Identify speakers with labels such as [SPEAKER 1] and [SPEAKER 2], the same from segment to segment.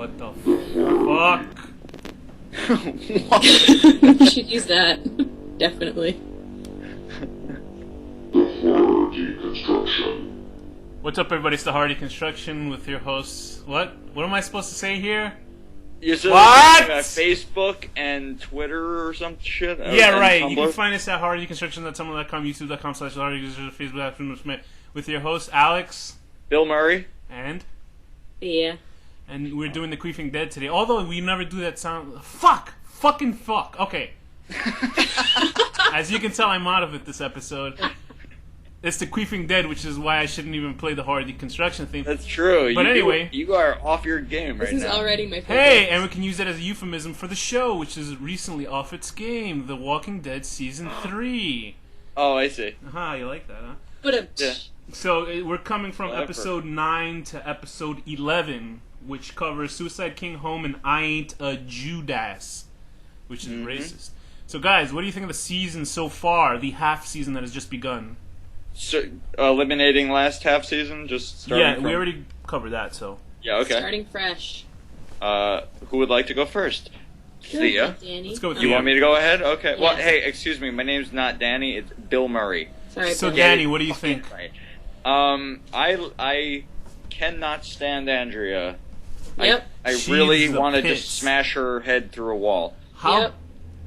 [SPEAKER 1] What the fuck?
[SPEAKER 2] You should use that. Definitely.
[SPEAKER 3] DECONSTRUCTION.
[SPEAKER 1] What's up, everybody? It's the Hardy Construction with your hosts. What? What am I supposed to say here?
[SPEAKER 4] You're
[SPEAKER 1] What?
[SPEAKER 4] Facebook and Twitter or some shit?
[SPEAKER 1] Yeah,
[SPEAKER 4] and
[SPEAKER 1] right.
[SPEAKER 4] Tumblr?
[SPEAKER 1] You can find us at hardyconstruction.tumblr.com, youtube.com/hardyconstruction, Facebook with your host, Alex.
[SPEAKER 4] Bill Murray.
[SPEAKER 1] And?
[SPEAKER 2] Yeah.
[SPEAKER 1] And we're doing the Queefing Dead today. Although we never do that sound. Fuck! Fucking fuck! Okay. As you can tell, I'm out of it this episode. It's the Queefing Dead, which is why I shouldn't even play the Hardy Construction theme.
[SPEAKER 4] That's true.
[SPEAKER 1] But anyway.
[SPEAKER 4] You are off your game right now.
[SPEAKER 2] This is already my favorite.
[SPEAKER 1] Hey, and we can use that as a euphemism for the show, which is recently off its game, The Walking Dead Season 3.
[SPEAKER 4] Oh, I see.
[SPEAKER 1] Aha, you like that, huh?
[SPEAKER 2] But
[SPEAKER 4] Yeah.
[SPEAKER 1] So we're coming from
[SPEAKER 4] Whatever.
[SPEAKER 1] episode 9 to episode 11, which covers Suicide King Home and I Ain't a Judas, which is racist. So guys, what do you think of the season so far, the half season that has just begun?
[SPEAKER 4] So, eliminating last half season, just starting
[SPEAKER 1] Yeah,
[SPEAKER 4] from...
[SPEAKER 1] we already covered that, so.
[SPEAKER 4] Yeah, okay.
[SPEAKER 2] Starting fresh.
[SPEAKER 4] Who would like to go first? Thea.
[SPEAKER 2] Danny.
[SPEAKER 1] Let's go with
[SPEAKER 4] You want me to go ahead? Okay. Well,
[SPEAKER 2] Yes.
[SPEAKER 4] hey, excuse me. My name's not Danny. It's Bill Murray.
[SPEAKER 2] Sorry,
[SPEAKER 1] So
[SPEAKER 2] Bill.
[SPEAKER 1] Danny, what do you think?
[SPEAKER 4] Right. I cannot stand Andrea.
[SPEAKER 2] Yep.
[SPEAKER 4] I
[SPEAKER 1] She's
[SPEAKER 4] really
[SPEAKER 1] the
[SPEAKER 4] want to
[SPEAKER 1] pits.
[SPEAKER 4] just smash her head through a wall.
[SPEAKER 1] How
[SPEAKER 2] Yep.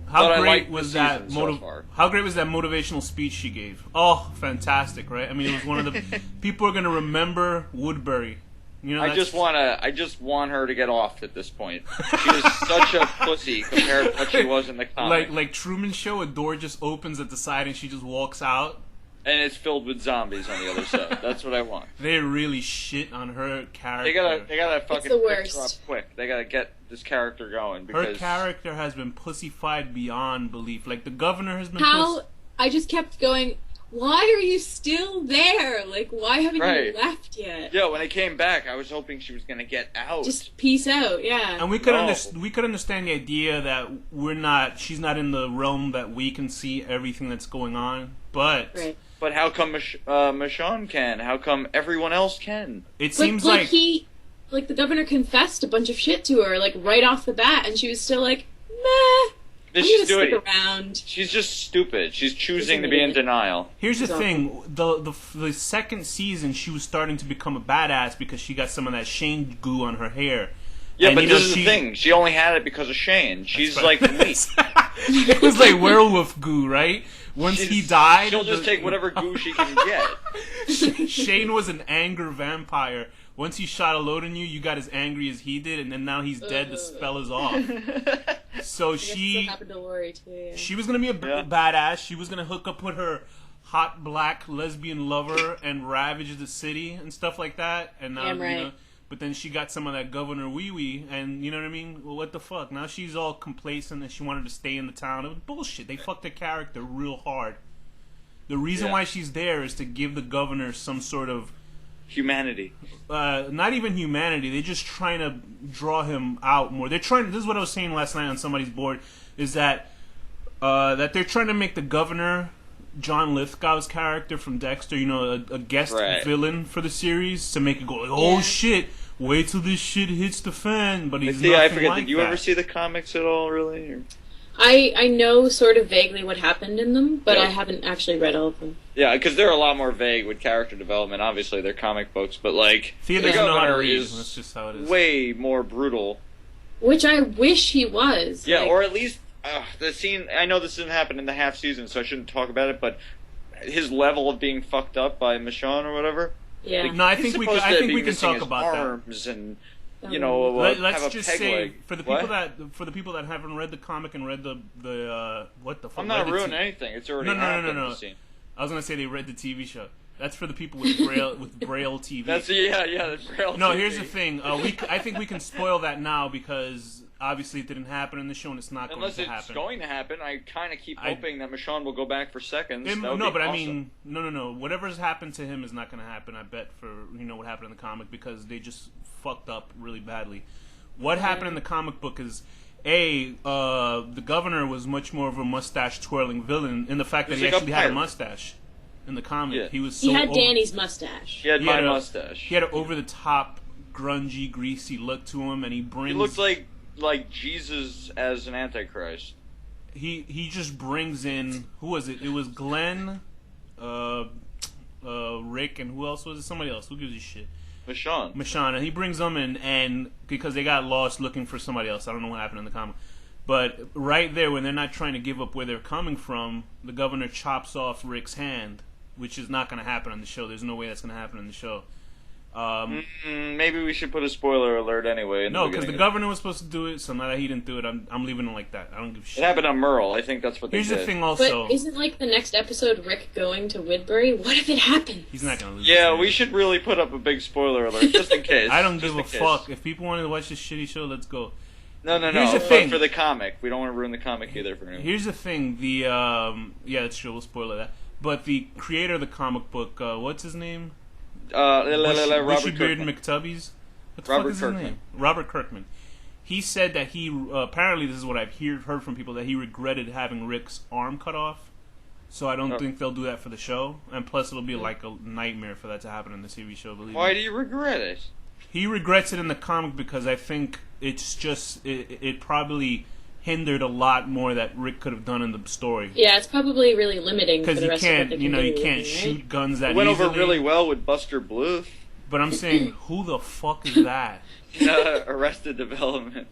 [SPEAKER 1] how
[SPEAKER 4] But I
[SPEAKER 1] great
[SPEAKER 4] like the
[SPEAKER 1] was that
[SPEAKER 4] season so far.
[SPEAKER 1] how great was that motivational speech she gave? Oh, fantastic, right? I mean, it was one of the people are going to remember Woodbury. You know,
[SPEAKER 4] I just want her to get off at this point. She is such a pussy compared to what she was in the comic.
[SPEAKER 1] like Truman Show, a door just opens at the side and she just walks out.
[SPEAKER 4] And it's filled with zombies on the other side. That's what I want.
[SPEAKER 1] They really shit on her character.
[SPEAKER 4] They gotta fucking
[SPEAKER 2] the
[SPEAKER 4] fix her up
[SPEAKER 2] worst.
[SPEAKER 4] quick. They gotta get this character going
[SPEAKER 1] Her
[SPEAKER 4] because
[SPEAKER 1] character has been pussified beyond belief. Like the governor has been.
[SPEAKER 2] How? I just kept going, why are you still there? Like, why haven't
[SPEAKER 4] Right.
[SPEAKER 2] you left yet?
[SPEAKER 4] yeah, when I came back, I was hoping she was gonna get out.
[SPEAKER 2] Just peace out, yeah.
[SPEAKER 1] And we could
[SPEAKER 4] No.
[SPEAKER 1] we could understand the idea that she's not in the realm that we can see everything that's going on. But
[SPEAKER 2] Right.
[SPEAKER 4] But how come Michonne can? How come everyone else can?
[SPEAKER 1] it
[SPEAKER 2] But,
[SPEAKER 1] seems
[SPEAKER 2] like, the governor confessed a bunch of shit to her, like, right off the bat, and she was still like, meh, I'm
[SPEAKER 4] She's
[SPEAKER 2] gonna stick
[SPEAKER 4] doing-
[SPEAKER 2] around.
[SPEAKER 4] She's just stupid. She's choosing
[SPEAKER 2] She's
[SPEAKER 4] to
[SPEAKER 2] an
[SPEAKER 4] be in
[SPEAKER 2] idiot.
[SPEAKER 4] denial.
[SPEAKER 1] Here's the
[SPEAKER 2] Exactly.
[SPEAKER 1] thing: the second season, she was starting to become a badass because she got some of that Shane goo on her hair.
[SPEAKER 4] Yeah,
[SPEAKER 1] And,
[SPEAKER 4] but
[SPEAKER 1] you know,
[SPEAKER 4] this is the thing. She only had it because of Shane. She's like weak.
[SPEAKER 1] It was like werewolf goo, right? Once he died,
[SPEAKER 4] she'll just take whatever goo she can get.
[SPEAKER 1] Shane was an anger vampire. Once he shot a load in you, you got as angry as he did, and then now he's dead. The spell is off. So
[SPEAKER 2] I guess it happened to Lori, too, yeah.
[SPEAKER 1] she was gonna be a badass. She was gonna hook up with her hot black lesbian lover and ravage the city and stuff like that. And now,
[SPEAKER 2] Damn right.
[SPEAKER 1] you know, but then she got some of that Governor Wee Wee, and you know what I mean? Well, what the fuck? Now she's all complacent and she wanted to stay in the town. It was bullshit. They fucked her character real hard. The reason
[SPEAKER 4] Yeah.
[SPEAKER 1] why she's there is to give the governor some sort of
[SPEAKER 4] Humanity.
[SPEAKER 1] not even humanity. They're just trying to draw him out more. They're trying. This is what I was saying last night on somebody's board. Is that they're trying to make the governor, John Lithgow's character from Dexter, you know, a guest
[SPEAKER 4] Right.
[SPEAKER 1] villain for the series to make it go like, oh
[SPEAKER 2] Yeah.
[SPEAKER 1] shit, wait till this shit hits the fan. But he's
[SPEAKER 4] See,
[SPEAKER 1] nothing
[SPEAKER 4] I forget.
[SPEAKER 1] like
[SPEAKER 4] Did you
[SPEAKER 1] that.
[SPEAKER 4] ever see the comics at all? Really? Or...
[SPEAKER 2] I know sort of vaguely what happened in them, but
[SPEAKER 4] Yeah.
[SPEAKER 2] I haven't actually read all of them.
[SPEAKER 4] Yeah, because they're a lot more vague with character development. Obviously, they're comic books, but like
[SPEAKER 1] Thea
[SPEAKER 4] the
[SPEAKER 1] doesn't know how to
[SPEAKER 4] governor
[SPEAKER 1] read.
[SPEAKER 4] is
[SPEAKER 1] That's just how it is.
[SPEAKER 4] way more brutal.
[SPEAKER 2] Which I wish he was.
[SPEAKER 4] Yeah,
[SPEAKER 2] like,
[SPEAKER 4] or at least the scene. I know this didn't happen in the half season, so I shouldn't talk about it. But his level of being fucked up by Michonne or whatever.
[SPEAKER 2] yeah.
[SPEAKER 1] No, I
[SPEAKER 4] He's
[SPEAKER 1] think we
[SPEAKER 4] supposed
[SPEAKER 1] can. I
[SPEAKER 4] to
[SPEAKER 1] think
[SPEAKER 4] be
[SPEAKER 1] we can
[SPEAKER 4] missing
[SPEAKER 1] talk
[SPEAKER 4] his
[SPEAKER 1] about that.
[SPEAKER 4] arms and you know
[SPEAKER 1] Let's
[SPEAKER 4] have a
[SPEAKER 1] just
[SPEAKER 4] peg
[SPEAKER 1] say
[SPEAKER 4] leg.
[SPEAKER 1] for the
[SPEAKER 4] What?
[SPEAKER 1] people that haven't read the comic and read the what the fuck.
[SPEAKER 4] I'm not
[SPEAKER 1] read the
[SPEAKER 4] ruining
[SPEAKER 1] t-
[SPEAKER 4] anything. It's already
[SPEAKER 1] No, no,
[SPEAKER 4] happened.
[SPEAKER 1] no, no, no.
[SPEAKER 4] the scene.
[SPEAKER 1] I was gonna say they read the TV show. That's for the people with Braille TV.
[SPEAKER 4] That's yeah. That's real.
[SPEAKER 1] No,
[SPEAKER 4] TV.
[SPEAKER 1] here's the thing. I think we can spoil that now because obviously it didn't happen in the show and it's not
[SPEAKER 4] Unless
[SPEAKER 1] going to
[SPEAKER 4] it's
[SPEAKER 1] happen.
[SPEAKER 4] going to happen, I kind of keep
[SPEAKER 1] I-
[SPEAKER 4] hoping that Michonne will go back for seconds.
[SPEAKER 1] Him-
[SPEAKER 4] That would
[SPEAKER 1] no,
[SPEAKER 4] be
[SPEAKER 1] but I
[SPEAKER 4] awesome.
[SPEAKER 1] mean, no. Whatever's happened to him is not going to happen. I bet for what happened in the comic because they just fucked up really badly. What happened in the comic book is the governor was much more of a mustache twirling villain in the fact that
[SPEAKER 4] He's
[SPEAKER 1] he
[SPEAKER 4] like a
[SPEAKER 1] actually had a
[SPEAKER 4] pirate.
[SPEAKER 1] mustache in the comic.
[SPEAKER 4] Yeah.
[SPEAKER 1] He was so
[SPEAKER 2] He had
[SPEAKER 1] over-
[SPEAKER 2] Danny's mustache.
[SPEAKER 4] He had
[SPEAKER 1] he
[SPEAKER 4] my
[SPEAKER 1] had a-
[SPEAKER 4] mustache.
[SPEAKER 1] He had an over the top grungy, greasy look to him, and he brings.
[SPEAKER 4] He looks like Jesus as an Antichrist.
[SPEAKER 1] He just brings in, who was it? It was Glenn, Rick, and who else was it? Somebody else. Who gives a shit? Michonne, and he brings them in, and because they got lost looking for somebody else. I don't know what happened in the comic, but right there, when they're not trying to give up where they're coming from, the governor chops off Rick's hand, which is not going to happen on the show. There's no way that's going to happen in the show.
[SPEAKER 4] Maybe we should put a spoiler alert anyway.
[SPEAKER 1] No, because the governor was supposed to do it, so now that he didn't do it, I'm leaving it like that. I don't give a shit.
[SPEAKER 4] It happened on Merle. I think that's what they did.
[SPEAKER 1] Here's the thing also.
[SPEAKER 2] But isn't, like, the next episode Rick going to Woodbury? What if it happened?
[SPEAKER 1] He's not going to lose.
[SPEAKER 4] Yeah, we should really put up a big spoiler alert, just in case.
[SPEAKER 1] I don't give a fuck. If people want to watch this shitty show, let's go.
[SPEAKER 4] No.
[SPEAKER 1] Here's the
[SPEAKER 4] but
[SPEAKER 1] thing.
[SPEAKER 4] for the comic. We don't want to ruin the comic either for anyone.
[SPEAKER 1] Here's the thing. Yeah, that's true. We'll spoil that. But the creator of the comic book, what's his name?
[SPEAKER 4] Robert
[SPEAKER 1] Beard
[SPEAKER 4] Kirkman.
[SPEAKER 1] McTubbies. What the
[SPEAKER 4] Robert
[SPEAKER 1] fuck is
[SPEAKER 4] Kirkman.
[SPEAKER 1] his name? Robert Kirkman. He said that he apparently this is what I've heard from people, that he regretted having Rick's arm cut off. So I don't think they'll do that for the show, and plus it'll be like a nightmare for that to happen in the TV show. Believe
[SPEAKER 4] Why
[SPEAKER 1] me.
[SPEAKER 4] do you regret it?
[SPEAKER 1] He regrets it in the comic because I think it's just it probably hindered a lot more that Rick could have done in the story.
[SPEAKER 2] Yeah, it's probably really limiting for
[SPEAKER 1] Because
[SPEAKER 2] the
[SPEAKER 1] you
[SPEAKER 2] rest of what
[SPEAKER 1] can't,
[SPEAKER 2] they can
[SPEAKER 1] you
[SPEAKER 2] do,
[SPEAKER 1] can't
[SPEAKER 2] right?
[SPEAKER 1] shoot guns that
[SPEAKER 4] It went
[SPEAKER 1] easily.
[SPEAKER 4] over really well with Buster Bluth.
[SPEAKER 1] But I'm saying, who the fuck is that?
[SPEAKER 4] Arrested Development.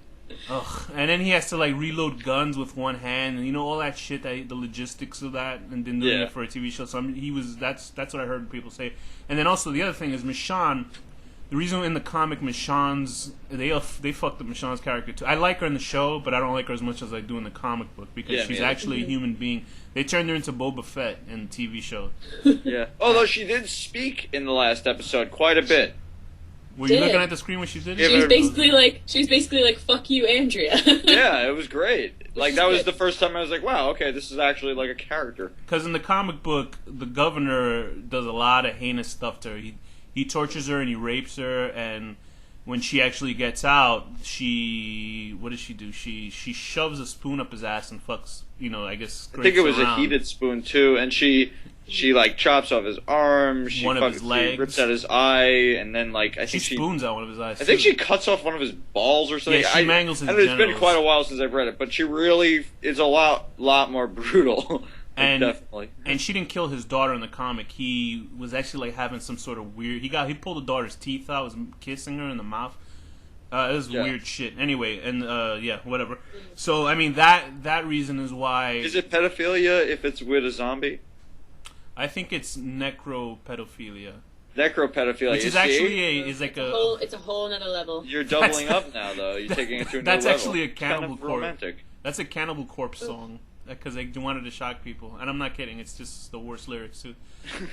[SPEAKER 1] Ugh. And then he has to like reload guns with one hand, and all that shit, the logistics of that, and then doing it for a TV show. So that's what I heard people say. And then also the other thing is Michonne. The reason in the comic Michonne's they fucked up Michonne's character too. I like her in the show, but I don't like her as much as I do in the comic book because she's actually a human being. They turned her into Boba Fett in the TV show.
[SPEAKER 4] Yeah. Although she did speak in the last episode quite a bit.
[SPEAKER 1] Were you looking at the screen when she did it?
[SPEAKER 2] She was basically like, "Fuck you, Andrea."
[SPEAKER 4] Yeah, it was great. Like that was the first time I was like, "Wow, okay, this is actually like a character."
[SPEAKER 1] Because in the comic book, the governor does a lot of heinous stuff to her. He tortures her and he rapes her, and when she actually gets out, what does she do? She shoves a spoon up his ass and fucks. I guess.
[SPEAKER 4] I think it was a heated spoon too, and she like chops off his arm.
[SPEAKER 1] One of his legs.
[SPEAKER 4] She rips out his eye, and then like I think she
[SPEAKER 1] spoons out one of his eyes.
[SPEAKER 4] I think she cuts off one of his balls or something.
[SPEAKER 1] Yeah, she mangles his
[SPEAKER 4] genitals.
[SPEAKER 1] genitals.
[SPEAKER 4] It's been quite a while since I've read it, but she really is a lot more brutal.
[SPEAKER 1] And
[SPEAKER 4] definitely.
[SPEAKER 1] And she didn't kill his daughter in the comic. He was actually like having some sort of weird. He pulled the daughter's teeth out. Was kissing her in the mouth. It was weird shit. Anyway, and whatever. So I mean that reason is why.
[SPEAKER 4] Is it pedophilia if it's with a zombie?
[SPEAKER 1] I think it's necropedophilia.
[SPEAKER 4] Necropedophilia,
[SPEAKER 1] which is actually it's
[SPEAKER 2] a whole another level.
[SPEAKER 4] You're doubling up now, though. You're taking it to a new level.
[SPEAKER 1] That's actually a Cannibal
[SPEAKER 4] kind of
[SPEAKER 1] Corpse.
[SPEAKER 4] Romantic.
[SPEAKER 1] That's a Cannibal Corpse song because they wanted to shock people, and I'm not kidding. It's just the worst lyrics too.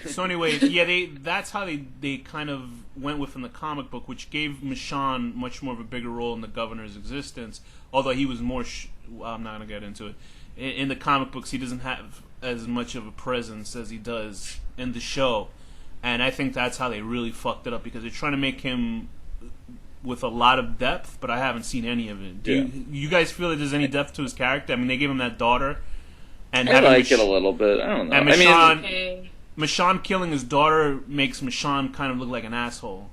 [SPEAKER 1] So anyway, that's how they kind of went with in the comic book, which gave Michonne much more of a bigger role in the governor's existence. Although he was more, I'm not gonna get into it. In the comic books, he doesn't have as much of a presence as he does in the show, and I think that's how they really fucked it up because they're trying to make him with a lot of depth, but I haven't seen any of it. Do you guys feel that there's any depth to his character? I mean, they gave him that daughter, and
[SPEAKER 4] I like it a little bit. I don't know.
[SPEAKER 1] And Michonne killing his daughter makes Michonne kind of look like an asshole,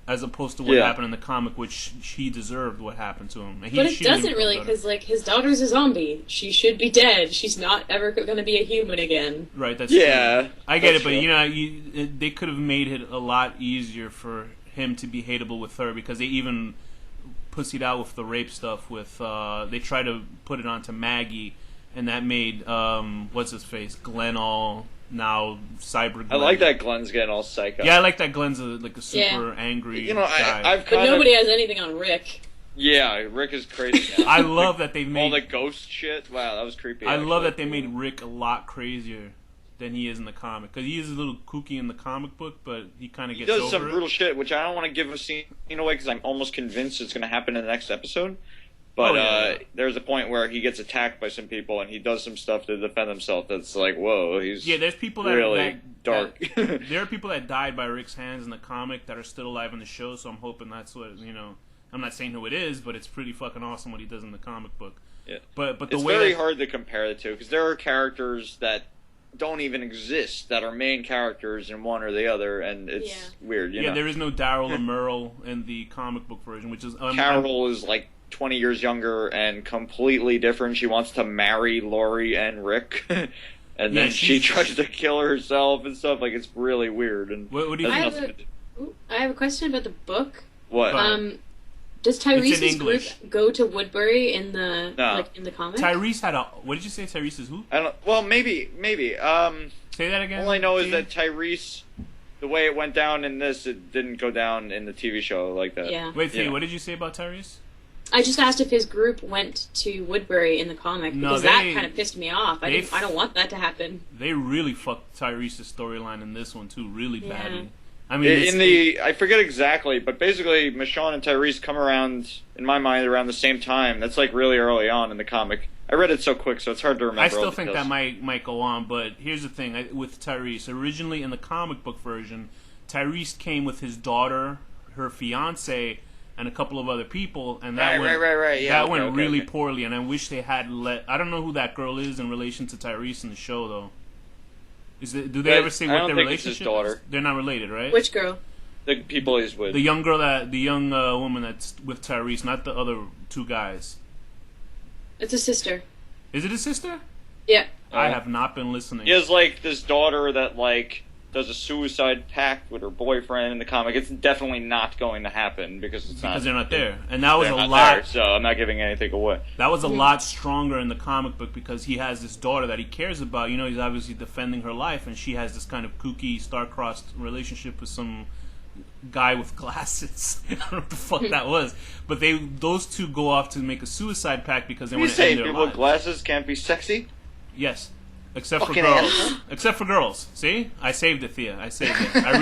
[SPEAKER 1] as opposed to what happened in the comic, which he deserved what happened to him.
[SPEAKER 2] But it doesn't really, because his daughter's a zombie. She should be dead. She's not ever going to be a human again.
[SPEAKER 1] Right. That's true. I get it, but they could have made it a lot easier for him to be hateable with her because they even pussied out with the rape stuff. With they tried to put it onto Maggie, and that made what's his face, Glenn, all now cyber Glenn.
[SPEAKER 4] I like that Glenn's getting all psycho.
[SPEAKER 1] Yeah, I like that Glenn's a super angry guy.
[SPEAKER 2] But nobody has anything on Rick.
[SPEAKER 4] Yeah, Rick is crazy now.
[SPEAKER 1] I love that they made
[SPEAKER 4] all the ghost shit. Wow, that was creepy.
[SPEAKER 1] I love that they made Rick a lot crazier than he is in the comic, because he is a little kooky in the comic book, but he kind of gets over it.
[SPEAKER 4] He does some brutal shit, which I don't want to give a scene away because I'm almost convinced it's going to happen in the next episode. But there's a point where he gets attacked by some people, and he does some stuff to defend himself. That's like, whoa, he's
[SPEAKER 1] there's people that
[SPEAKER 4] really dark.
[SPEAKER 1] There are people that died by Rick's hands in the comic that are still alive in the show. So I'm hoping that's what I'm not saying who it is, but it's pretty fucking awesome what he does in the comic book.
[SPEAKER 4] Yeah,
[SPEAKER 1] but
[SPEAKER 4] it's very hard to compare the two because there are characters that don't even exist that are main characters in one or the other, and it's weird. You know?
[SPEAKER 1] There is no Daryl and Merle in the comic book version, which is
[SPEAKER 4] Carol is like 20 years younger and completely different. She wants to marry Lori and Rick, and then she tries to kill herself and stuff. Like, it's really weird. And
[SPEAKER 1] what do you think?
[SPEAKER 2] I have a question about the book.
[SPEAKER 4] What?
[SPEAKER 2] Does Tyrese's group go to Woodbury in the in the comic?
[SPEAKER 1] Tyrese had a. What did you say? Tyrese is who?
[SPEAKER 4] I don't. Well, maybe.
[SPEAKER 1] Say that again.
[SPEAKER 4] All I know is that Tyrese, the way it went down in this, it didn't go down in the TV show like that.
[SPEAKER 2] Yeah.
[SPEAKER 1] Wait, what did you say about Tyrese?
[SPEAKER 2] I just asked if his group went to Woodbury in the comic because that kind of pissed me off. I don't want that to happen.
[SPEAKER 1] They really fucked Tyrese's storyline in this one too, really badly. I mean,
[SPEAKER 4] I forget exactly, but basically, Michonne and Tyrese come around, in my mind, around the same time. That's like really early on in the comic. I read it so quick, so it's hard to remember.
[SPEAKER 1] I still think that might go on, but here's the thing with Tyrese. Originally, in the comic book version, Tyrese came with his daughter, her fiance, and a couple of other people, and that went really poorly. And I wish they had I don't know who that girl is in relation to Tyrese in the show, though. Do they ever say what their relationship is? They're not related, right?
[SPEAKER 2] Which girl?
[SPEAKER 4] The people he's with.
[SPEAKER 1] The young girl the young woman that's with Tyrese, not the other two guys.
[SPEAKER 2] It's a sister.
[SPEAKER 1] Is it a sister?
[SPEAKER 2] Yeah.
[SPEAKER 1] I have not been listening.
[SPEAKER 4] He has like this daughter that like does a suicide pact with her boyfriend in the comic. It's definitely not going to happen because
[SPEAKER 1] they're not there, and that was a lot.
[SPEAKER 4] There, so I'm not giving anything away.
[SPEAKER 1] That was a lot stronger in the comic book because he has this daughter that he cares about. You know, he's obviously defending her life, and she has this kind of kooky, star-crossed relationship with some guy with glasses. I don't know what the fuck that was, but those two go off to make a suicide pact because they want to end their lives.
[SPEAKER 4] People with glasses can't be sexy?
[SPEAKER 1] Yes. Except for girls. Except for girls. See? I saved it, Thea. I saved it. I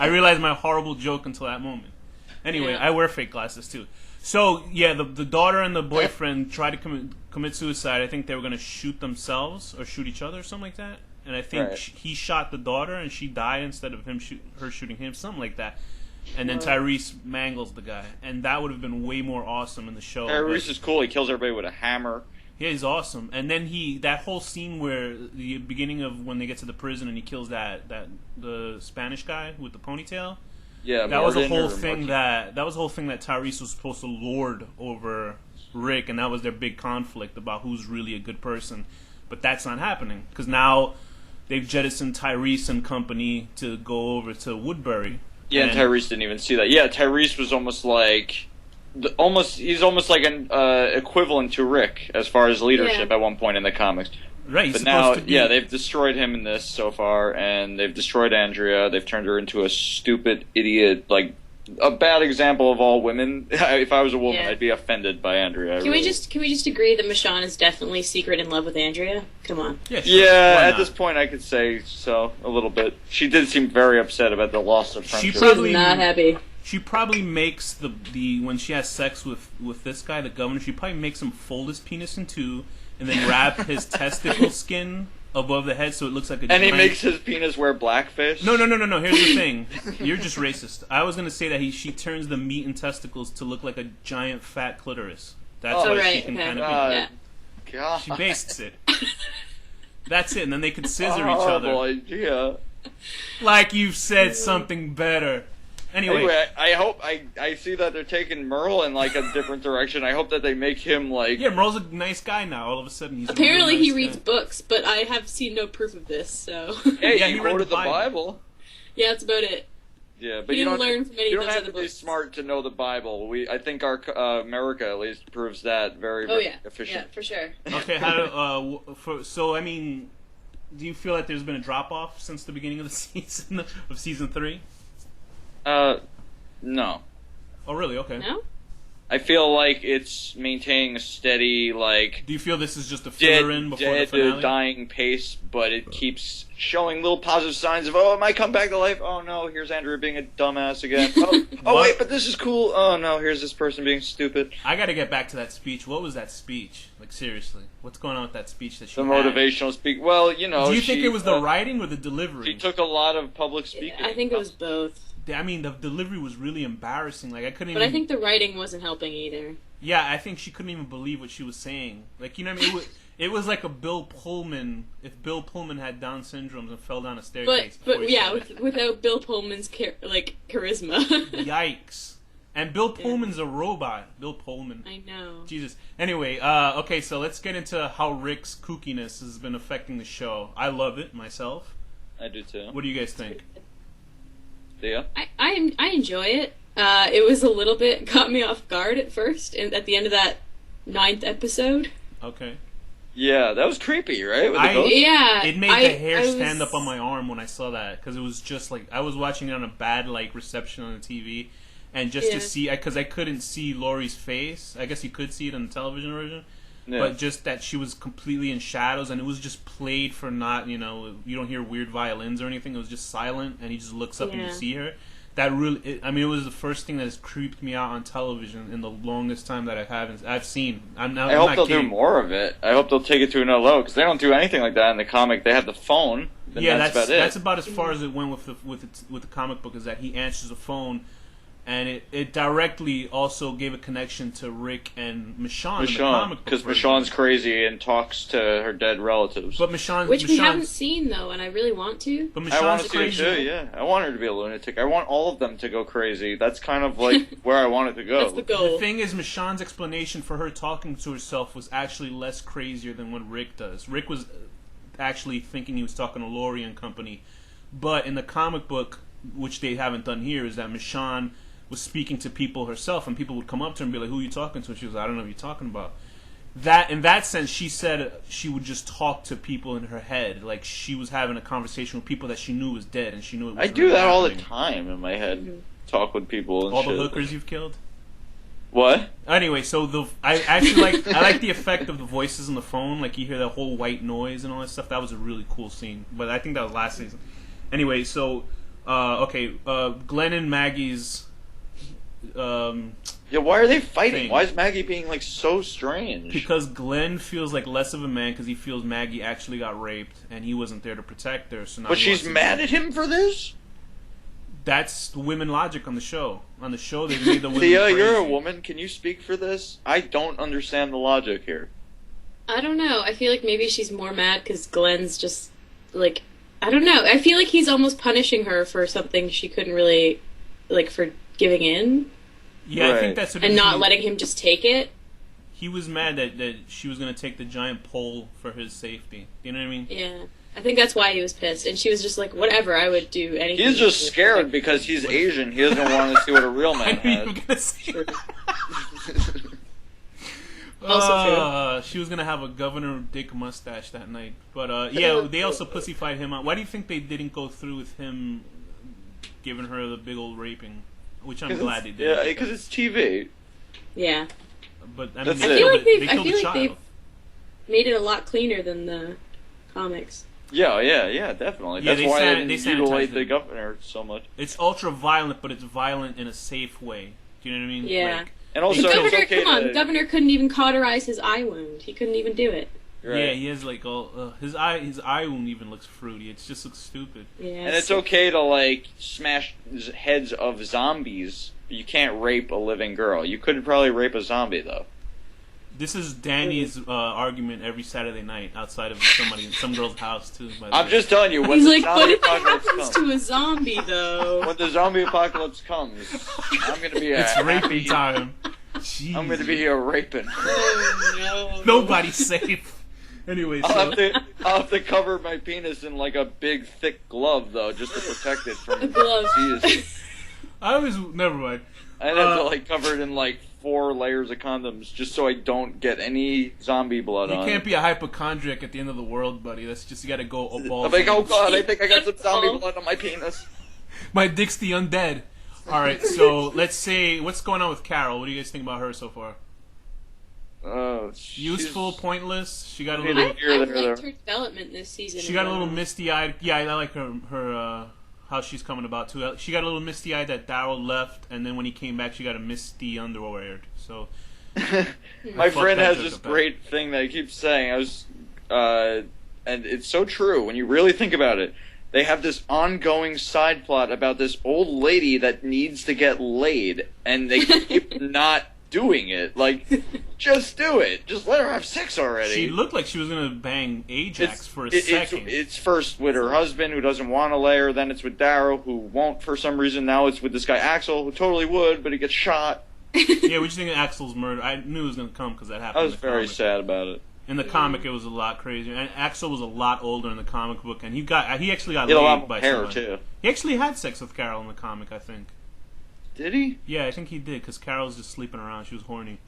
[SPEAKER 1] realized my horrible joke until that moment. Anyway, I wear fake glasses too. So, yeah, the daughter and the boyfriend tried to commit suicide. I think they were going to shoot themselves or shoot each other or something like that. And I think he shot the daughter and she died instead of her shooting him, something like that. And then Tyrese mangles the guy. And that would have been way more awesome in the show.
[SPEAKER 4] Tyrese is cool. He kills everybody with a hammer.
[SPEAKER 1] Yeah, he's awesome. And then that whole scene where the beginning of when they get to the prison and he kills the Spanish guy with the ponytail.
[SPEAKER 4] Yeah,
[SPEAKER 1] that was a whole thing that Tyrese was supposed to lord over Rick, and that was their big conflict about who's really a good person. But that's not happening because now they've jettisoned Tyrese and company to go over to Woodbury.
[SPEAKER 4] Yeah, and Tyrese didn't even see that. Yeah, Tyrese was almost like. He's almost like an equivalent to Rick as far as leadership at one point in the comics.
[SPEAKER 1] Right,
[SPEAKER 4] but now, they've destroyed him in this so far, and they've destroyed Andrea. They've turned her into a stupid idiot, like a bad example of all women. If I was a woman, I'd be offended by Andrea.
[SPEAKER 2] Can we just agree that Michonne is definitely secret in love with Andrea? Come on.
[SPEAKER 1] Yeah, sure.
[SPEAKER 4] Yeah, at this point, I could say so a little bit. She did seem very upset about the loss of friendship.
[SPEAKER 2] She's not happy.
[SPEAKER 1] She probably makes the when she has sex with this guy, the governor. She probably makes him fold his penis in two and then wrap his testicle skin above the head so it looks like a.
[SPEAKER 4] And he makes his penis wear blackfish.
[SPEAKER 1] No. Here's the thing. You're just racist. I was gonna say that she turns the meat and testicles to look like a giant fat clitoris. That's why she can kind of.
[SPEAKER 4] God.
[SPEAKER 1] She bastes it. That's it, and then they could scissor each other.
[SPEAKER 4] Idea.
[SPEAKER 1] Like you've said something better. Anyway,
[SPEAKER 4] I hope I see that they're taking Merle in like a different direction. I hope that they make him like.
[SPEAKER 1] Yeah, Merle's a nice guy now. All of a sudden, he's
[SPEAKER 2] apparently
[SPEAKER 1] a really nice
[SPEAKER 2] he reads
[SPEAKER 1] guy.
[SPEAKER 2] books, but I have seen no proof of this. So
[SPEAKER 4] hey, he quoted the Bible.
[SPEAKER 2] Yeah, that's about it.
[SPEAKER 4] Yeah, but
[SPEAKER 2] you don't learn from any of those other books. You don't have to
[SPEAKER 4] be smart to know the Bible. I think our America at least proves that very efficient.
[SPEAKER 2] Yeah, for sure.
[SPEAKER 1] Okay, so I mean, do you feel like there's been a drop off since the beginning of the season 3?
[SPEAKER 4] No.
[SPEAKER 1] Oh, really? Okay.
[SPEAKER 2] No?
[SPEAKER 4] I feel like it's maintaining a steady, like...
[SPEAKER 1] Do you feel this is just a filler-in before the finale?
[SPEAKER 4] Dying pace, but it keeps showing little positive signs of, oh, it might come back to life. Oh, no, here's Andrea being a dumbass again. Oh wait, but this is cool. Oh, no, here's this person being stupid.
[SPEAKER 1] I gotta get back to that speech. What was that speech? Like, seriously. What's going on with that speech that she
[SPEAKER 4] had?
[SPEAKER 1] The
[SPEAKER 4] motivational speech. Well, you know,
[SPEAKER 1] do you think it was the writing or the delivery?
[SPEAKER 4] She took a lot of public speaking.
[SPEAKER 2] I think it was both.
[SPEAKER 1] I mean, the delivery was really embarrassing. Like, I couldn't even...
[SPEAKER 2] But I think the writing wasn't helping either.
[SPEAKER 1] Yeah, I think she couldn't even believe what she was saying. Like, you know what I mean? It was like a Bill Pullman. If Bill Pullman had Down syndrome and fell down a staircase.
[SPEAKER 2] But yeah, without Bill Pullman's charisma.
[SPEAKER 1] Yikes! And Bill Pullman's a robot. Bill Pullman.
[SPEAKER 2] I know.
[SPEAKER 1] Jesus. Anyway, okay, so let's get into how Rick's kookiness has been affecting the show. I love it myself.
[SPEAKER 4] I do too.
[SPEAKER 1] What do you guys think?
[SPEAKER 4] Yeah.
[SPEAKER 2] I enjoy it. It was a little bit caught me off guard at first, and at the end of that 9th episode.
[SPEAKER 1] Okay.
[SPEAKER 4] Yeah, that was creepy, right? With the ghost?
[SPEAKER 2] Yeah.
[SPEAKER 1] It made the hair stand up on my arm when I saw that, because it was just like I was watching it on a bad reception on the TV, and just to see, because I couldn't see Laurie's face. I guess you could see it on the television version. Yeah. But just that she was completely in shadows, and it was just played for not, you don't hear weird violins or anything. It was just silent, and he just looks up and you see her. That really, it was the first thing that has creeped me out on television in the longest time that I've seen. I
[SPEAKER 4] hope they'll do more of it. I hope they'll take it to another level, because they don't do anything like that in the comic. They have the phone.
[SPEAKER 1] That's about as far as it went with the comic book. Is that he answers the phone. And it directly also gave a connection to Rick and Michonne in the comic book.
[SPEAKER 4] Because Michonne's crazy and talks to her dead relatives.
[SPEAKER 1] But
[SPEAKER 2] which we haven't seen, though, and I really want to.
[SPEAKER 1] But Michonne's
[SPEAKER 4] I want to
[SPEAKER 1] crazy.
[SPEAKER 4] see it too, yeah. I want her to be a lunatic. I want all of them to go crazy. That's kind of like where I want it to go.
[SPEAKER 2] That's the goal.
[SPEAKER 1] The thing is, Michonne's explanation for her talking to herself was actually less crazier than what Rick does. Rick was actually thinking he was talking to Laurie and company. But in the comic book, which they haven't done here, is that Michonne was speaking to people herself, and people would come up to her and be like, "Who are you talking to?" And she was like, "I don't know what you're talking about." That, in that sense, she said she would just talk to people in her head, like she was having a conversation with people that she knew was dead, and she knew it was.
[SPEAKER 4] I do that all the time in my head. Talk with people and
[SPEAKER 1] all
[SPEAKER 4] shit.
[SPEAKER 1] the hookers you've killed.
[SPEAKER 4] What?
[SPEAKER 1] Anyway, so I actually like the effect of the voices on the phone, like you hear that whole white noise and all that stuff. That was a really cool scene, but I think that was last season. Anyway, so Glenn and Maggie's.
[SPEAKER 4] Yeah, why are they fighting? Why is Maggie being so strange?
[SPEAKER 1] Because Glenn feels like less of a man because he feels Maggie actually got raped and he wasn't there to protect her. So now
[SPEAKER 4] but she's mad at him for this?
[SPEAKER 1] That's the women logic on the show. On the show, they made the women
[SPEAKER 4] Thea,
[SPEAKER 1] crazy.
[SPEAKER 4] You're a woman. Can you speak for this? I don't understand the logic here.
[SPEAKER 2] I don't know. I feel like maybe she's more mad because Glenn's just I don't know. I feel like he's almost punishing her for something she couldn't really for giving in.
[SPEAKER 1] Yeah, right. I think that's what
[SPEAKER 2] and not letting him just take it.
[SPEAKER 1] He was mad that she was going to take the giant pole for his safety. You know what I mean?
[SPEAKER 2] Yeah. I think that's why he was pissed. And she was just like, whatever, I would do anything.
[SPEAKER 4] He's just scared because he's Asian. He doesn't want to see what a real man has.
[SPEAKER 2] Also true.
[SPEAKER 1] She was going to have a Governor Dick mustache that night. But, yeah, they also pussyfied him out. Why do you think they didn't go through with him giving her the big old raping? Which I'm glad they did.
[SPEAKER 4] Yeah, because it's TV.
[SPEAKER 2] Yeah.
[SPEAKER 1] But I
[SPEAKER 2] feel like they've made it a lot cleaner than the comics.
[SPEAKER 4] Yeah, definitely.
[SPEAKER 1] Yeah,
[SPEAKER 4] That's why they mutilate the governor so much.
[SPEAKER 1] It's ultra violent, but it's violent in a safe way. Do you know what I mean?
[SPEAKER 2] Yeah.
[SPEAKER 4] And also,
[SPEAKER 2] the governor couldn't even cauterize his eye wound. He couldn't even do it.
[SPEAKER 1] Right. Yeah, he has his eye wound even looks fruity. It just looks stupid.
[SPEAKER 2] Yeah,
[SPEAKER 4] and it's okay to smash heads of zombies. But you can't rape a living girl. You could probably rape a zombie though.
[SPEAKER 1] This is Danny's argument every Saturday night outside of some girl's house too.
[SPEAKER 4] I'm just telling you, when
[SPEAKER 2] he's
[SPEAKER 4] the
[SPEAKER 2] but if it happens to a zombie though,
[SPEAKER 4] when the zombie apocalypse comes, I'm gonna be
[SPEAKER 1] it's raping time. Jeez.
[SPEAKER 4] I'm gonna be here raping.
[SPEAKER 2] Oh no!
[SPEAKER 1] Nobody's safe. Anyway,
[SPEAKER 4] I'll have to cover my penis in a big thick glove though, just to protect it from
[SPEAKER 2] a glove.
[SPEAKER 1] Never mind.
[SPEAKER 4] I'd have to cover it in 4 layers of condoms just so I don't get any zombie blood on.
[SPEAKER 1] You can't be a hypochondriac at the end of the world, buddy. That's just you got to go balls.
[SPEAKER 4] I'm like, oh god, I think I got some zombie blood on my penis.
[SPEAKER 1] My dick's the undead. All right, so let's say what's going on with Carol. What do you guys think about her so far? Useful, pointless. She got a little.
[SPEAKER 2] I liked her development this season.
[SPEAKER 1] She got a little misty-eyed. Yeah, I like her how she's coming about too. She got a little misty-eyed that Daryl left, and then when he came back, she got a misty underwear. So
[SPEAKER 4] my friend has this great thing that he keeps saying. And it's so true when you really think about it. They have this ongoing side plot about this old lady that needs to get laid, and they keep not doing it. Like, just do it. Just let her have sex already.
[SPEAKER 1] She looked like she was gonna bang Ajax for a second.
[SPEAKER 4] It's first with her husband, who doesn't want to lay her. Then it's with Daryl, who won't for some reason. Now it's with this guy Axel, who totally would, but he gets shot.
[SPEAKER 1] Yeah, what do you think of Axel's murder? I knew it was gonna come because that happened.
[SPEAKER 4] I was very sad about it.
[SPEAKER 1] In the comic, it was a lot crazier. And Axel was a lot older in the comic book, and he actually got
[SPEAKER 4] He had a lot
[SPEAKER 1] laid
[SPEAKER 4] more
[SPEAKER 1] by
[SPEAKER 4] hair
[SPEAKER 1] someone.
[SPEAKER 4] too.
[SPEAKER 1] He actually had sex with Carol in the comic, I think.
[SPEAKER 4] Did he?
[SPEAKER 1] Yeah, I think he did, because Carol was just sleeping around. She was horny.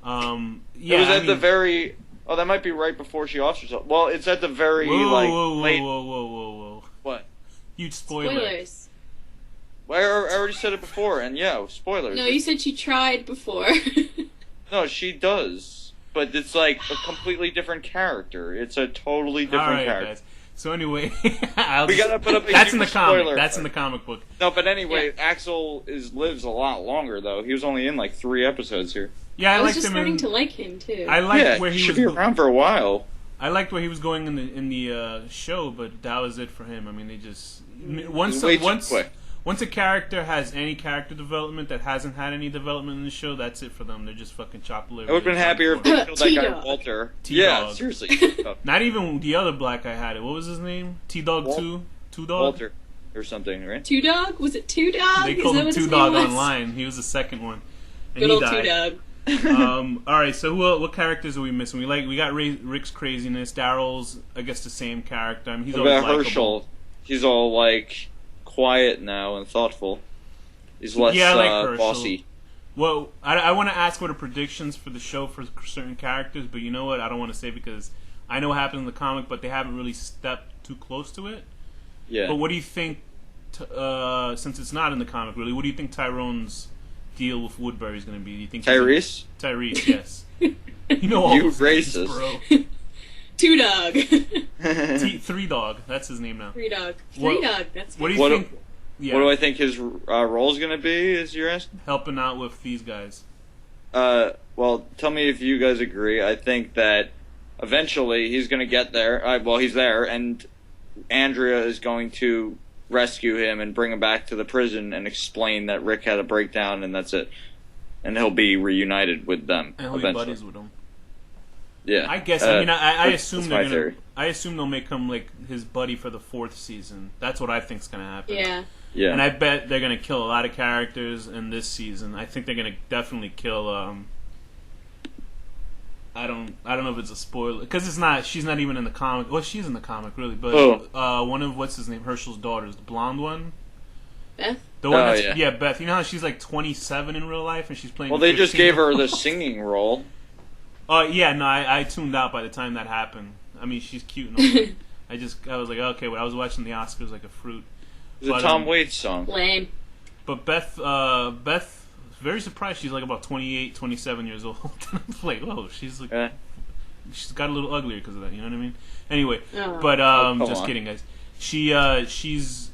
[SPEAKER 1] Yeah,
[SPEAKER 4] it was at the very. Oh, that might be right before she offs herself. Well, it's at the very late.
[SPEAKER 1] Whoa.
[SPEAKER 4] What?
[SPEAKER 1] Huge spoiler.
[SPEAKER 2] Spoilers.
[SPEAKER 4] Well, I already said it before, and yeah, spoilers.
[SPEAKER 2] No, you said she tried before.
[SPEAKER 4] No, she does, but it's like a completely different character. It's a totally different
[SPEAKER 1] All right,
[SPEAKER 4] character.
[SPEAKER 1] guys. So anyway,
[SPEAKER 4] We gotta put up a
[SPEAKER 1] that's in
[SPEAKER 4] huge
[SPEAKER 1] the comic.
[SPEAKER 4] spoiler.
[SPEAKER 1] That's in the comic book.
[SPEAKER 4] No, but anyway,
[SPEAKER 2] Yeah.
[SPEAKER 4] Axel lives a lot longer though. He was only in like 3 episodes here.
[SPEAKER 1] Yeah, I
[SPEAKER 2] I was
[SPEAKER 1] liked
[SPEAKER 2] just
[SPEAKER 1] him.
[SPEAKER 2] starting to like him too.
[SPEAKER 1] I liked
[SPEAKER 4] Yeah,
[SPEAKER 1] where
[SPEAKER 4] he
[SPEAKER 1] he
[SPEAKER 4] should
[SPEAKER 1] was.
[SPEAKER 4] be around for a while.
[SPEAKER 1] I liked where he was going in the show, but that was it for him. I mean, they just once
[SPEAKER 4] Way too quick.
[SPEAKER 1] once a character has any character development that hasn't had any development in the show, that's it for them. They're just fucking chop liver.
[SPEAKER 4] I would have been happier if they killed that guy
[SPEAKER 2] T-Dog.
[SPEAKER 4] Walter.
[SPEAKER 1] T-Dog.
[SPEAKER 4] Yeah, seriously.
[SPEAKER 1] Not even the other black guy had it. What was his name? T-Dog
[SPEAKER 4] Walt-
[SPEAKER 1] 2 Dog.
[SPEAKER 4] Walter or something, right?
[SPEAKER 2] Two Dog? Was it Two Dog?
[SPEAKER 1] They
[SPEAKER 2] Is
[SPEAKER 1] called
[SPEAKER 2] that
[SPEAKER 1] him
[SPEAKER 2] what his
[SPEAKER 1] 2 Dog
[SPEAKER 2] name was?
[SPEAKER 1] online. He was the second one. And
[SPEAKER 2] Good
[SPEAKER 1] he
[SPEAKER 2] old
[SPEAKER 1] died.
[SPEAKER 2] Two Dog.
[SPEAKER 1] All right, so what characters are we missing? We got Rick's craziness. Daryl's, I guess, the same character. I mean, he's
[SPEAKER 4] What
[SPEAKER 1] always
[SPEAKER 4] about
[SPEAKER 1] likable.
[SPEAKER 4] Herschel? He's all like quiet now and thoughtful. He's less
[SPEAKER 1] Yeah, I like Herschel.
[SPEAKER 4] bossy.
[SPEAKER 1] Well, I want to ask what are predictions for the show for certain characters, but you know what? I don't want to say because I know what happened in the comic, but they haven't really stepped too close to it.
[SPEAKER 4] Yeah.
[SPEAKER 1] But what do you think, since it's not in the comic, really, what do you think Tyrone's deal with Woodbury is going to be? Do you think
[SPEAKER 4] Tyrese?
[SPEAKER 1] Tyrese, yes. You know all
[SPEAKER 4] You
[SPEAKER 1] those names,
[SPEAKER 4] racist.
[SPEAKER 1] bro.
[SPEAKER 2] Two Dog.
[SPEAKER 1] 3 Dog, that's his name now.
[SPEAKER 2] Three Dog.
[SPEAKER 1] What-
[SPEAKER 2] Three Dog. That's
[SPEAKER 1] What do
[SPEAKER 2] good.
[SPEAKER 1] you
[SPEAKER 4] What
[SPEAKER 1] think? Yeah,
[SPEAKER 4] What do I think his role is going to be, is you're asking?
[SPEAKER 1] helping out with these guys.
[SPEAKER 4] Well, tell me if you guys agree. I think that eventually he's going to get there. Well, he's there, and Andrea is going to rescue him and bring him back to the prison and explain that Rick had a breakdown, and that's it. And he'll be reunited with them
[SPEAKER 1] And he'll be
[SPEAKER 4] eventually.
[SPEAKER 1] buddies with him.
[SPEAKER 4] Yeah,
[SPEAKER 1] I guess. I mean, I assume
[SPEAKER 4] that's
[SPEAKER 1] they're
[SPEAKER 4] my
[SPEAKER 1] gonna.
[SPEAKER 4] theory.
[SPEAKER 1] I assume they'll make him like his buddy for the 4th season. That's what I think's gonna happen.
[SPEAKER 2] Yeah.
[SPEAKER 4] Yeah,
[SPEAKER 1] And I bet they're gonna kill a lot of characters in this season. I think they're gonna definitely kill. I don't know if it's a spoiler because it's not. She's not even in the comic. Well, she's in the comic really, but one of what's his name, Herschel's daughters, the blonde one.
[SPEAKER 2] Beth?
[SPEAKER 1] The one
[SPEAKER 4] Oh,
[SPEAKER 1] that's,
[SPEAKER 4] yeah.
[SPEAKER 1] Beth. You know how she's like 27 in real life and she's playing.
[SPEAKER 4] well, they just
[SPEAKER 1] 15?
[SPEAKER 4] gave her the singing role.
[SPEAKER 1] Oh yeah, no, I tuned out by the time that happened. I mean, she's cute and all. I was like, okay, well, I was watching the Oscars like a fruit.
[SPEAKER 4] It was a Tom Waits song.
[SPEAKER 2] Lame.
[SPEAKER 1] But Beth, very surprised. She's like about 28, 27 years old. I'm like, whoa, she's like,
[SPEAKER 4] Yeah.
[SPEAKER 1] she's got a little uglier because of that. You know what I mean? Anyway,
[SPEAKER 2] Oh.
[SPEAKER 1] but
[SPEAKER 4] come
[SPEAKER 1] just
[SPEAKER 4] on.
[SPEAKER 1] kidding, guys. She's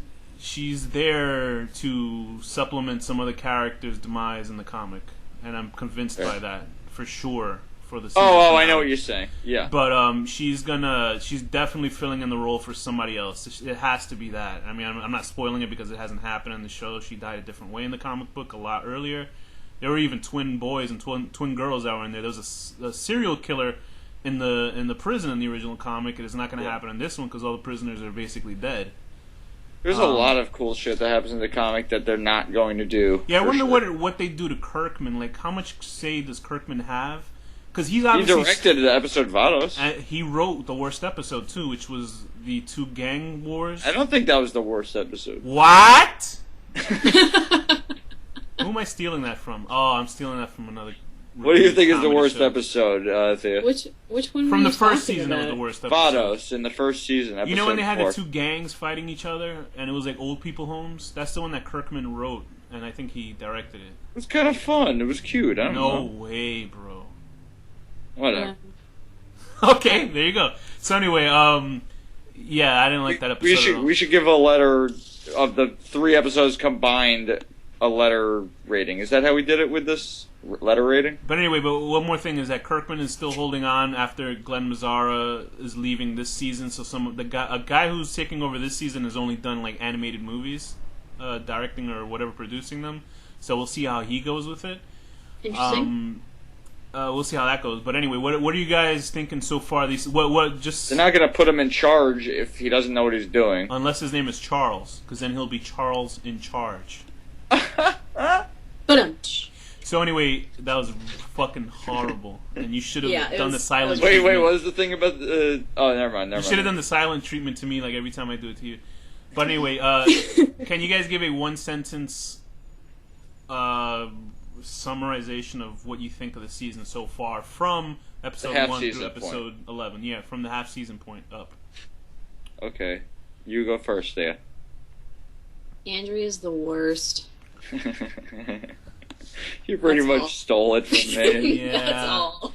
[SPEAKER 1] there to supplement some other characters' demise in the comic, and I'm convinced
[SPEAKER 4] Yeah.
[SPEAKER 1] by that for sure. For the season
[SPEAKER 4] Oh, I
[SPEAKER 1] finale.
[SPEAKER 4] know what you're saying. Yeah.
[SPEAKER 1] But she's definitely filling in the role for somebody else. It has to be that. I mean, I'm not spoiling it because it hasn't happened in the show. She died a different way in the comic book a lot earlier. There were even twin boys and twin girls that were in there. There was a serial killer in the prison in the original comic. It is not going to happen in this one because all the prisoners are basically dead.
[SPEAKER 4] There's a lot of cool shit that happens in the comic that they're not going to do.
[SPEAKER 1] Yeah, I
[SPEAKER 4] for
[SPEAKER 1] wonder
[SPEAKER 4] sure.
[SPEAKER 1] what they do to Kirkman. Like, how much say does Kirkman have? Because he's
[SPEAKER 4] He
[SPEAKER 1] obviously
[SPEAKER 4] directed the episode Vados.
[SPEAKER 1] he wrote the worst episode too, which was the 2 gang wars.
[SPEAKER 4] I don't think that was the worst episode.
[SPEAKER 1] What? Who am I stealing that from? Oh, I'm stealing that from another.
[SPEAKER 4] What do you think is the
[SPEAKER 1] comedy
[SPEAKER 4] worst
[SPEAKER 1] show.
[SPEAKER 4] episode, Thea?
[SPEAKER 2] Which one?
[SPEAKER 1] From
[SPEAKER 2] were
[SPEAKER 1] the
[SPEAKER 2] you
[SPEAKER 1] first
[SPEAKER 2] talking
[SPEAKER 1] season,
[SPEAKER 2] about?
[SPEAKER 1] it was the worst episode.
[SPEAKER 4] Vados in the first season. Episode
[SPEAKER 1] You know when they had
[SPEAKER 4] 4.
[SPEAKER 1] the 2 gangs fighting each other, and it was like old people homes. That's the one that Kirkman wrote, and I think he directed it.
[SPEAKER 4] It was kind of fun. It was cute. I don't
[SPEAKER 1] No
[SPEAKER 4] know.
[SPEAKER 1] way, bro.
[SPEAKER 4] Whatever.
[SPEAKER 1] Okay, there you go. So anyway, yeah, I didn't like that episode. at all.
[SPEAKER 4] We should give a letter of the 3 episodes combined a letter rating. Is that how we did it with this letter rating?
[SPEAKER 1] But anyway, but one more thing is that Kirkman is still holding on after Glenn Mazzara is leaving this season. So a guy who's taking over this season has only done like animated movies, directing or whatever, producing them. So we'll see how he goes with it.
[SPEAKER 2] Interesting.
[SPEAKER 1] We'll see how that goes. But anyway, what are you guys thinking so far? These what just
[SPEAKER 4] They're not gonna put him in charge if he doesn't know what he's doing.
[SPEAKER 1] unless his name is Charles, because then he'll be Charles in charge.
[SPEAKER 2] But
[SPEAKER 1] So anyway, that was fucking horrible, and you should have
[SPEAKER 2] Yeah, it
[SPEAKER 1] done the
[SPEAKER 2] was-
[SPEAKER 1] silent.
[SPEAKER 4] Wait,
[SPEAKER 1] treatment.
[SPEAKER 4] what was the thing about the? Oh, never mind.
[SPEAKER 1] You should have done the silent treatment to me, like every time I do it to you. But anyway, can you guys give a one sentence summarization of what you think of the season so far, from episode
[SPEAKER 4] half
[SPEAKER 1] 1 through
[SPEAKER 4] season
[SPEAKER 1] episode 11? Yeah, from the half season point up.
[SPEAKER 4] Okay, you go first, Thea.
[SPEAKER 2] Andrea's the worst.
[SPEAKER 4] You pretty
[SPEAKER 2] That's
[SPEAKER 4] much
[SPEAKER 2] all.
[SPEAKER 4] stole it from me.
[SPEAKER 1] Yeah.
[SPEAKER 2] That's all.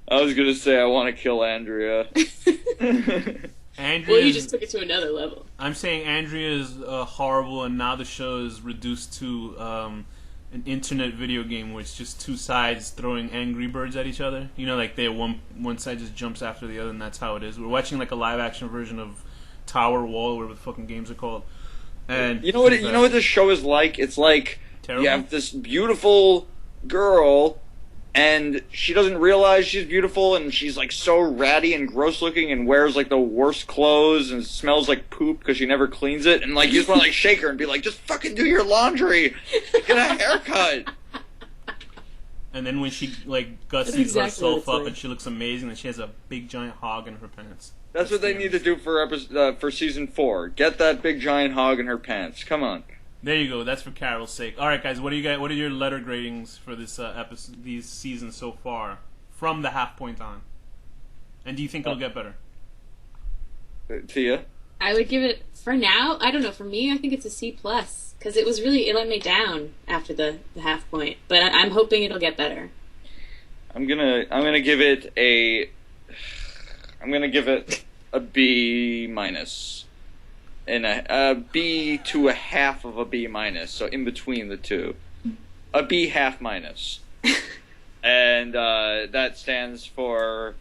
[SPEAKER 4] I was gonna say I want to kill Andrea.
[SPEAKER 1] Andrea's,
[SPEAKER 2] Well, you just took it to another level.
[SPEAKER 1] I'm saying Andrea is horrible, and now the show is reduced to an internet video game where it's just two sides throwing Angry Birds at each other. You know, like one side just jumps after the other, and that's how it is. We're watching like a live action version of Tower Wall, whatever the fucking games are called. And
[SPEAKER 4] You know what this show is like? It's like
[SPEAKER 1] Terrible?
[SPEAKER 4] you have this beautiful girl, and she doesn't realize she's beautiful, and she's like so ratty and gross looking, and wears like the worst clothes, and smells like poop because she never cleans it, and like you just want to like shake her and be like, just fucking do your laundry, get a haircut.
[SPEAKER 1] And then when she like gussies
[SPEAKER 2] That's exactly what
[SPEAKER 1] herself
[SPEAKER 2] it's
[SPEAKER 1] up
[SPEAKER 2] like.
[SPEAKER 1] and she looks amazing, and she has a big giant hog in her pants.
[SPEAKER 4] That's what they need to do for season 4. Get that big giant hog in her pants. Come on.
[SPEAKER 1] There you go. That's for Carol's sake. All right, guys. What are your letter gradings for this episode, these seasons so far, from the half point on? And do you think it'll get better?
[SPEAKER 4] Tia?
[SPEAKER 2] I would give it, for now, I don't know, for me, I think it's a C+. Because it let me down after the half point. But I'm hoping it'll get better.
[SPEAKER 4] I'm gonna give it a B minus, and a B to a half of a B minus, so in between the two, a B half minus, and that stands for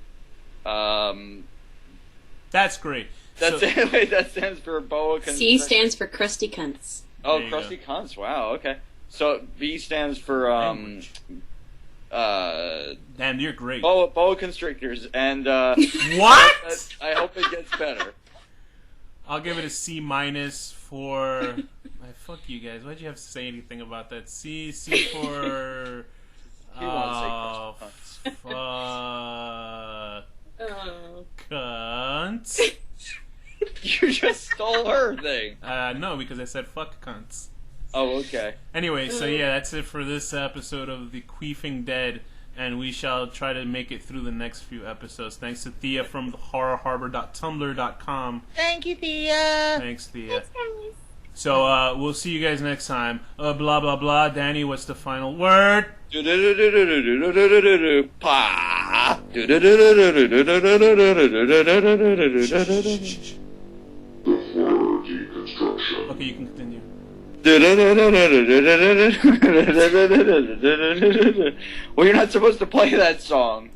[SPEAKER 1] That's great.
[SPEAKER 4] that stands for boa.
[SPEAKER 2] C stands for crusty cunts.
[SPEAKER 4] Oh,
[SPEAKER 1] There you
[SPEAKER 4] crusty cunts. Wow. Okay. So B stands for
[SPEAKER 1] Language. Damn, you're great.
[SPEAKER 4] boa constrictors, and
[SPEAKER 1] What?
[SPEAKER 4] I hope it gets better.
[SPEAKER 1] I'll give it a C minus for. Fuck you guys. Why'd you have to say anything about that? C for.
[SPEAKER 4] He wants to say crusty cunts.
[SPEAKER 1] Fuck.
[SPEAKER 2] Oh.
[SPEAKER 1] Cunts.
[SPEAKER 4] You just stole her thing.
[SPEAKER 1] No, because I said fuck cunts.
[SPEAKER 4] Oh, okay.
[SPEAKER 1] Anyway, so yeah, that's it for this episode of the Queefing Dead, and we shall try to make it through the next few episodes. Thanks to Thea from horrorharbor.tumblr.com.
[SPEAKER 4] Thank you, Thea.
[SPEAKER 1] Thanks, Thea. So we'll see you guys next time. Blah blah blah. Danny, what's the final word?
[SPEAKER 4] Pa.
[SPEAKER 3] Before deconstruction.
[SPEAKER 1] Okay, you can continue.
[SPEAKER 4] Well, you're not supposed to play that song.